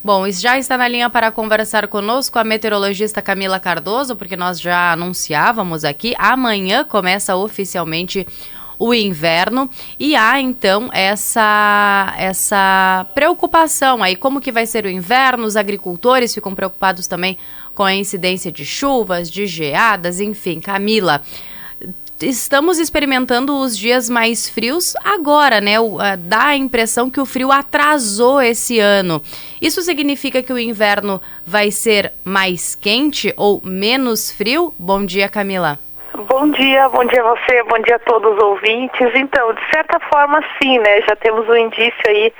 Bom, já está na linha para conversar conosco a meteorologista Camila Cardoso, porque nós já anunciávamos aqui, amanhã começa oficialmente o inverno e há então essa preocupação aí, como que vai ser o inverno, os agricultores ficam preocupados também com a incidência de chuvas, de geadas, enfim. Camila, estamos experimentando os dias mais frios agora, né? Dá a impressão que o frio atrasou esse ano. Isso significa que o inverno vai ser mais quente ou menos frio? Bom dia, Camila. Bom dia a você, bom dia a todos os ouvintes. Então, de certa forma, sim, né? Já temos um indício aí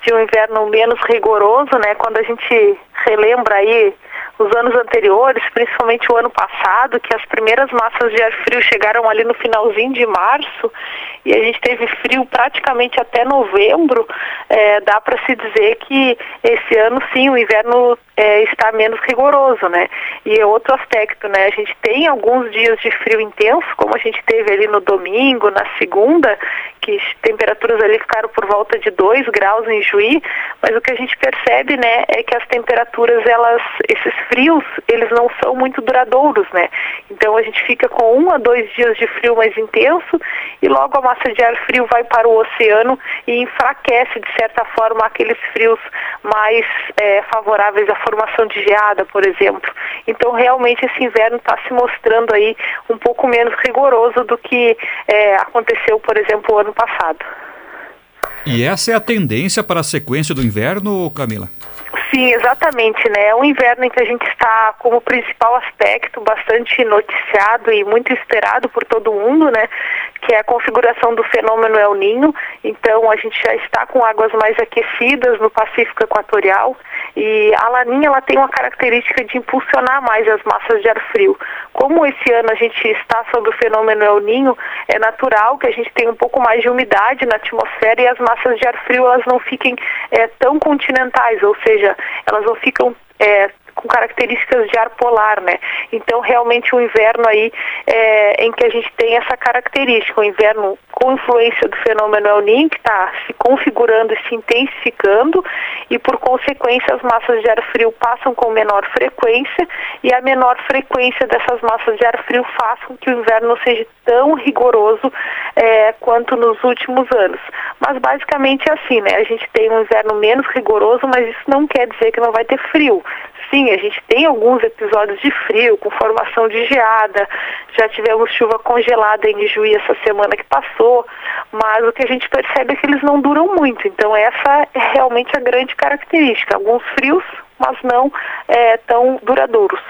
de um inverno menos rigoroso, né? Quando a gente relembra aí os anos anteriores, principalmente o ano passado, que as primeiras massas de ar frio chegaram ali no finalzinho de março e a gente teve frio praticamente até novembro, dá para se dizer que esse ano sim o inverno está menos rigoroso, né? E é outro aspecto, né? A gente tem alguns dias de frio intenso, como a gente teve ali no domingo, na segunda, que temperaturas ali ficaram por volta de 2 graus em Juí, mas o que a gente percebe, né, é que as temperaturas, esses frios, eles não são muito duradouros, né? Então a gente fica com 1 a 2 dias de frio mais intenso e logo a massa de ar frio vai para o oceano e enfraquece, de certa forma, aqueles frios mais favoráveis à formação de geada, por exemplo. Então realmente esse inverno está se mostrando aí um pouco menos rigoroso do que aconteceu, por exemplo, o ano passado. E essa é a tendência para a sequência do inverno, Camila? Sim, exatamente, né? É um inverno em que a gente está como principal aspecto bastante noticiado e muito esperado por todo mundo, né? Que é a configuração do fenômeno El Niño. Então, a gente já está com águas mais aquecidas no Pacífico Equatorial e a Laninha, ela tem uma característica de impulsionar mais as massas de ar frio. Como esse ano a gente está sob o fenômeno El Niño, é natural que a gente tenha um pouco mais de umidade na atmosfera e as massas de ar frio, elas não fiquem tão continentais, ou seja, elas não ficam com características de ar polar, né? Então, realmente, o inverno aí em que a gente tem essa característica, o inverno com influência do fenômeno El Niño, que está se configurando e se intensificando, e, por consequência, as massas de ar frio passam com menor frequência, e a menor frequência dessas massas de ar frio faz com que o inverno não seja tão rigoroso quanto nos últimos anos. Mas, basicamente, é assim, né? A gente tem um inverno menos rigoroso, mas isso não quer dizer que não vai ter frio. Sim, a gente tem alguns episódios de frio, com formação de geada, já tivemos chuva congelada em Juí essa semana que passou, mas o que a gente percebe é que eles não duram muito, então essa é realmente a grande característica, alguns frios, mas não tão duradouros.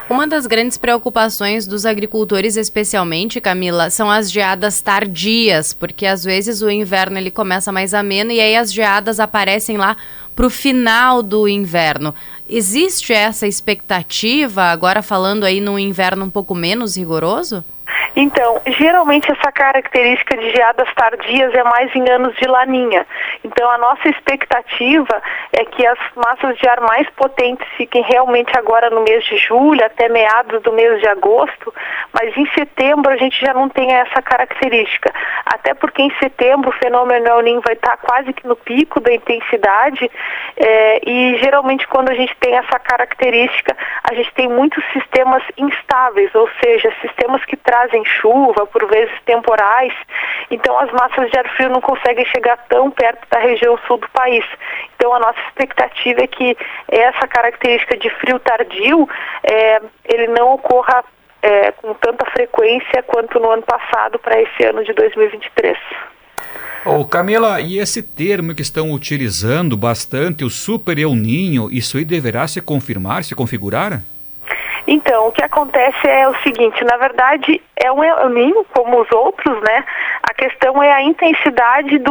Uma das grandes preocupações dos agricultores, especialmente, Camila, são as geadas tardias, porque às vezes o inverno ele começa mais ameno e aí as geadas aparecem lá para o final do inverno. Existe essa expectativa, agora falando aí num inverno um pouco menos rigoroso? Então, geralmente essa característica de geadas tardias é mais em anos de laninha. Então, a nossa expectativa é que as massas de ar mais potentes fiquem realmente agora no mês de julho, até meados do mês de agosto, mas em setembro a gente já não tem essa característica. Até porque em setembro o fenômeno El Niño vai estar quase que no pico da intensidade e geralmente quando a gente tem essa característica, a gente tem muitos sistemas instáveis, ou seja, sistemas que trazem chuva, por vezes temporais, então as massas de ar frio não conseguem chegar tão perto da região sul do país. Então a nossa expectativa é que essa característica de frio tardio, ele não ocorra com tanta frequência quanto no ano passado para esse ano de 2023. Camila, e esse termo que estão utilizando bastante, o Super El Niño, isso aí deverá se confirmar, se configurar? Então, o que acontece é o seguinte, na verdade é um El Niño como os outros, né? A questão é a intensidade,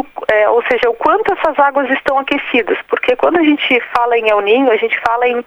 ou seja, o quanto essas águas estão aquecidas, porque quando a gente fala em El Niño, a gente fala em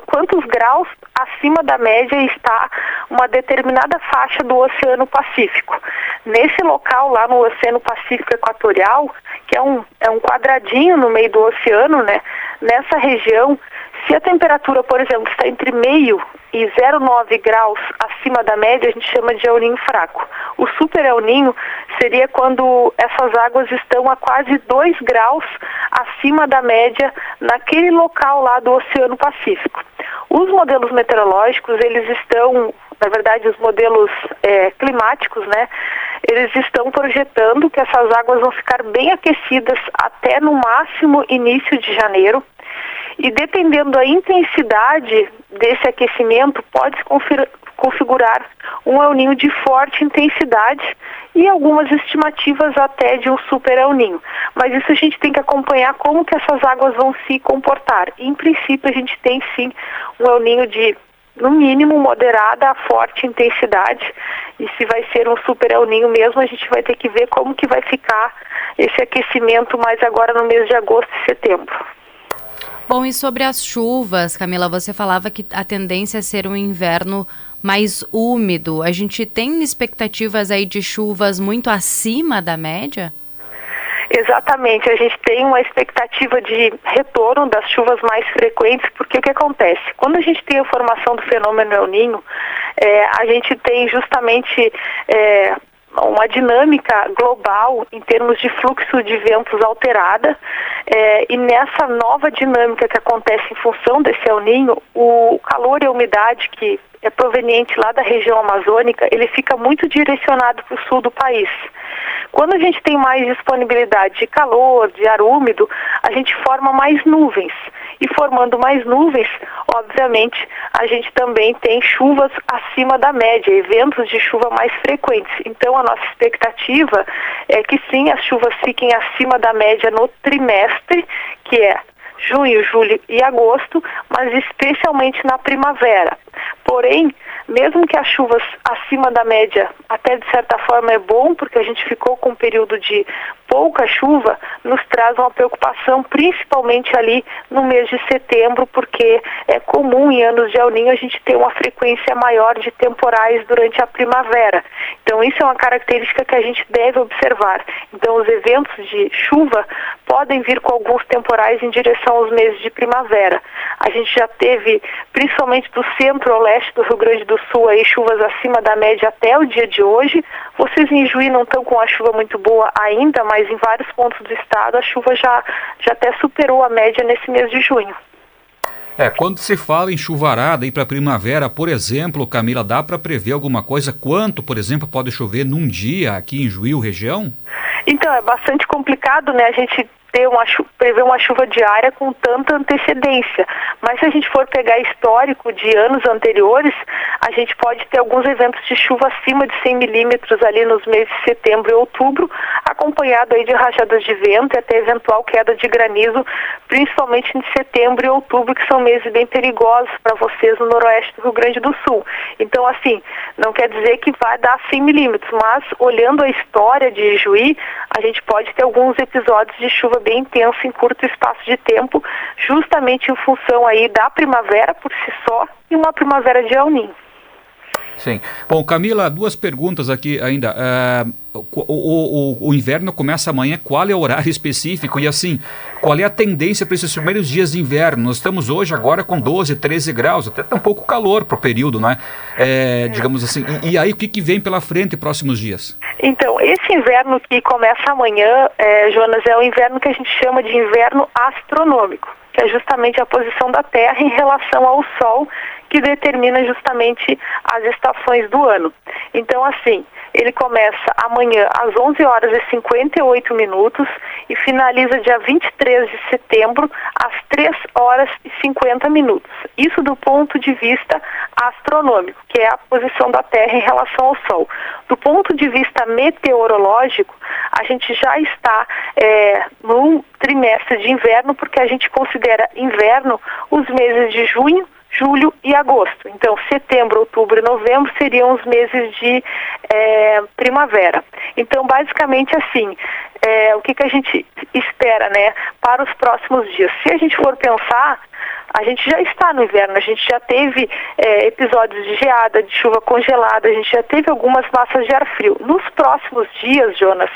quantos graus acima da média está uma determinada faixa do Oceano Pacífico. Nesse local, lá no Oceano Pacífico Equatorial, que é um quadradinho no meio do oceano, né? Nessa região, se a temperatura, por exemplo, está entre meio e 0,9 graus acima da média, a gente chama de El Niño fraco. O super El Niño seria quando essas águas estão a quase 2 graus acima da média naquele local lá do Oceano Pacífico. Os modelos meteorológicos, eles estão, na verdade, os modelos climáticos, né? Eles estão projetando que essas águas vão ficar bem aquecidas até no máximo início de janeiro. E dependendo da intensidade desse aquecimento, pode se configurar um El Niño de forte intensidade e algumas estimativas até de um super El Niño. Mas isso a gente tem que acompanhar como que essas águas vão se comportar. E, em princípio, a gente tem sim um El Niño de, no mínimo, moderada a forte intensidade. E se vai ser um super El Niño mesmo, a gente vai ter que ver como que vai ficar esse aquecimento mais agora no mês de agosto e setembro. Bom, e sobre as chuvas, Camila, você falava que a tendência é ser um inverno mais úmido. A gente tem expectativas aí de chuvas muito acima da média? Exatamente, a gente tem uma expectativa de retorno das chuvas mais frequentes, porque o que acontece? Quando a gente tem a formação do fenômeno El Niño, a gente tem justamente uma dinâmica global em termos de fluxo de ventos alterada, e nessa nova dinâmica que acontece em função desse El Niño, o calor e a umidade que é proveniente lá da região amazônica, ele fica muito direcionado para o sul do país. Quando a gente tem mais disponibilidade de calor, de ar úmido, a gente forma mais nuvens. E formando mais nuvens, obviamente, a gente também tem chuvas acima da média, eventos de chuva mais frequentes. Então, a nossa expectativa é que sim, as chuvas fiquem acima da média no trimestre, que é junho, julho e agosto, mas especialmente na primavera. Porém, mesmo que as chuvas acima da média, até de certa forma é bom, porque a gente ficou com um período de pouca chuva, nos traz uma preocupação, principalmente ali no mês de setembro, porque é comum em anos de El Niño a gente ter uma frequência maior de temporais durante a primavera. Então isso é uma característica que a gente deve observar. Então os eventos de chuva podem vir com alguns temporais em direção aos meses de primavera. A gente já teve, principalmente do centro-oeste do Rio Grande do Sul, aí chuvas acima da média até o dia de hoje. Vocês em Juí não estão com a chuva muito boa ainda, mas em vários pontos do estado a chuva já até superou a média nesse mês de junho. Quando se fala em chuvarada aí para primavera, por exemplo, Camila, dá para prever alguma coisa? Quanto, por exemplo, pode chover num dia aqui em Juí, região? Então, é bastante complicado, né? A gente prever uma chuva diária com tanta antecedência. Mas se a gente for pegar histórico de anos anteriores, a gente pode ter alguns eventos de chuva acima de 100 milímetros ali nos meses de setembro e outubro, acompanhado aí de rajadas de vento e até eventual queda de granizo, principalmente em setembro e outubro, que são meses bem perigosos para vocês no noroeste do Rio Grande do Sul. Então, assim, não quer dizer que vai dar 100 milímetros, mas olhando a história de Juí, a gente pode ter alguns episódios de chuva bem intensa em curto espaço de tempo, justamente em função aí da primavera por si só e uma primavera de El Niño. Sim. Bom, Camila, duas perguntas aqui ainda. O inverno começa amanhã, qual é o horário específico? E assim, qual é a tendência para esses primeiros dias de inverno? Nós estamos hoje agora com 12, 13 graus, até tá um pouco calor para o período, não é? Digamos assim, e aí o que vem pela frente próximos dias? Então, esse inverno que começa amanhã, Jonas, é o inverno que a gente chama de inverno astronômico, que é justamente a posição da Terra em relação ao Sol, que determina justamente as estações do ano. Então, assim, ele começa amanhã às 11 horas e 58 minutos e finaliza dia 23 de setembro às 3 horas e 50 minutos. Isso do ponto de vista astronômico, que é a posição da Terra em relação ao Sol. Do ponto de vista meteorológico, a gente já está num trimestre de inverno, porque a gente considera inverno os meses de junho, julho e agosto. Então, setembro, outubro e novembro seriam os meses de primavera. Então, basicamente assim, o que a gente espera, né, para os próximos dias? Se a gente for pensar, a gente já está no inverno, a gente já teve episódios de geada, de chuva congelada, a gente já teve algumas massas de ar frio. Nos próximos dias, Jonas,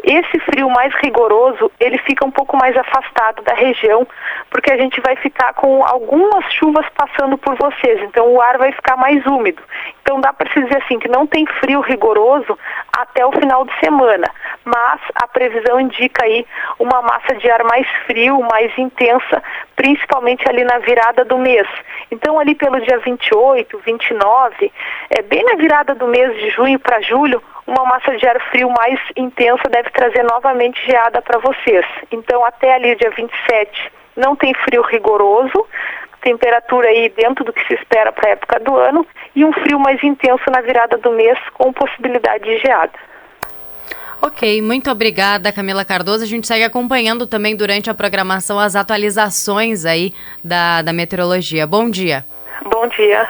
esse frio mais rigoroso, ele fica um pouco mais afastado da região, porque a gente vai ficar com algumas chuvas passando por vocês, então o ar vai ficar mais úmido. Então dá para se dizer assim, que não tem frio rigoroso até o final de semana, mas a previsão indica aí uma massa de ar mais frio, mais intensa, principalmente ali na virada do mês. Então ali pelo dia 28, 29, bem na virada do mês de junho para julho, uma massa de ar frio mais intensa deve trazer novamente geada para vocês. Então até ali dia 27 não tem frio rigoroso, temperatura aí dentro do que se espera para a época do ano, e um frio mais intenso na virada do mês com possibilidade de geada. Ok, muito obrigada, Camila Cardoso. A gente segue acompanhando também durante a programação as atualizações aí da meteorologia. Bom dia. Bom dia.